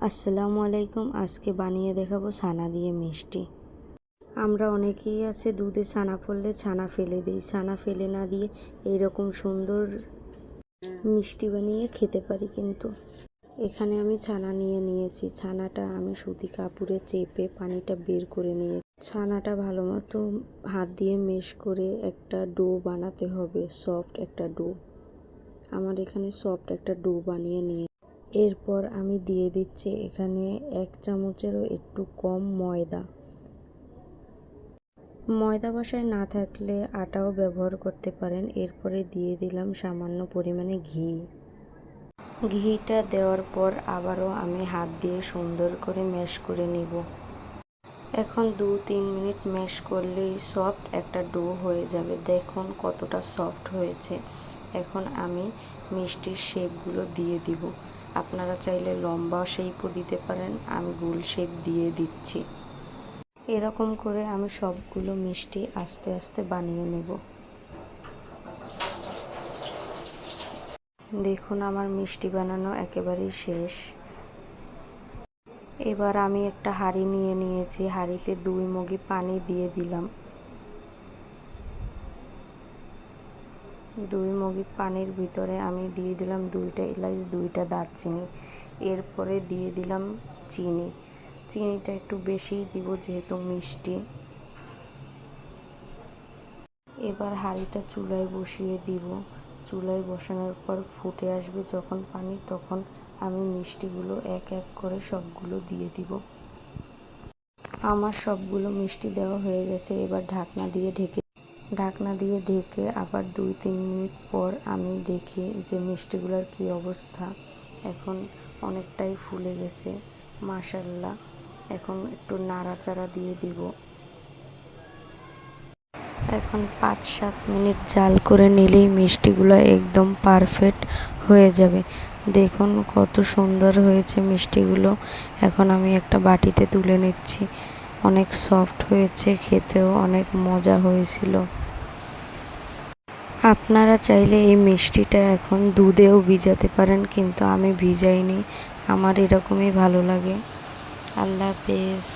আসসালামু আলাইকুম। আজকে বানিয়ে দেখাবো ছানা দিয়ে মিষ্টি। আমরা অনেকেই আছে দুধে ছানা পড়লে ছানা ফেলে দিই, ছানা ফেলে না দিয়ে এইরকম সুন্দর মিষ্টি বানিয়ে খেতে পারি। কিন্তু এখানে আমি ছানা নিয়েছি। ছানাটা আমি সুতি কাপড়ে চেপে পানিটা বের করে নিয়ে ছানাটা ভালো মতো হাত দিয়ে মেশ করে একটা ডো বানাতে হবে, সফট একটা ডো। আমার এখানে সফট একটা ডো বানিয়ে নিয়ে এরপর আমি দিয়ে দিচ্ছি এখানে 1 চামচেরও একটু কম ময়দা বাসায় না থাকলে আটাও ব্যবহার করতে পারেন। এরপরে দিয়ে দিলাম সামান্য পরিমাণে ঘিটা দেওয়ার পর আবারও আমি হাত দিয়ে সুন্দর করে ম্যাশ করে নিব। এখন 2-3 মিনিট ম্যাশ করলেই সফট একটা ডো হয়ে যাবে। দেখুন কতটা সফট হয়েছে। এখন আমি মিষ্টির শেপগুলো দিয়ে দিব। আপনারা চাইলে লম্বা শেপও দিতে পারেন, আমি গোল শেপ দিয়ে দিচ্ছি। এরকম করে আমি সবগুলো মিষ্টি আস্তে আস্তে বানিয়ে নেব। দেখুন আমার মিষ্টি বানানো একেবারেই শেষ। এবার আমি একটা হাঁড়ি নিয়েছি, হাঁড়িতে 2 মগ পানি দিয়ে দিলাম। 2 মগ পানির ভিতরে আমি দিয়ে দিলাম 2টা এলাচ, 2টা দারচিনি। এরপরে দিয়ে দিলাম চিনিটা একটু বেশিই দিব যেহেতু মিষ্টি। এবার হাঁড়িটা চুলায় বসিয়ে দিব। চুলায় বসানোর পর ফুটে আসবে যখন পানি, তখন আমি মিষ্টিগুলো এক এক করে সবগুলো দিয়ে দিব। আমার সবগুলো মিষ্টি দেওয়া হয়ে গেছে। এবার ঢাকনা দিয়ে ঢেকে আবার 2-3 মিনিট পর আমি দেখি যে মিষ্টিগুলোর কি অবস্থা। এখন অনেকটাই ফুলে গেছে মাশাআল্লাহ। এখন একটু নাড়াচাড়া দিয়ে দিব। এখন 5-7 মিনিট জাল করে নিলেই মিষ্টিগুলো একদম পারফেক্ট হয়ে যাবে। দেখুন কত সুন্দর হয়েছে মিষ্টিগুলো। এখন আমি একটা বাটিতে তুলে নিচ্ছি। অনেক সফট হয়েছে, খেতেও অনেক মজা হয়েছিল। আপনারা চাইলে এই মিষ্টিটা এখন দুধেও ভিজাতে পারেন, কিন্তু আমি ভিজাইনি, আমার এরকমই ভালো লাগে। আল্লাহ হাফেজ।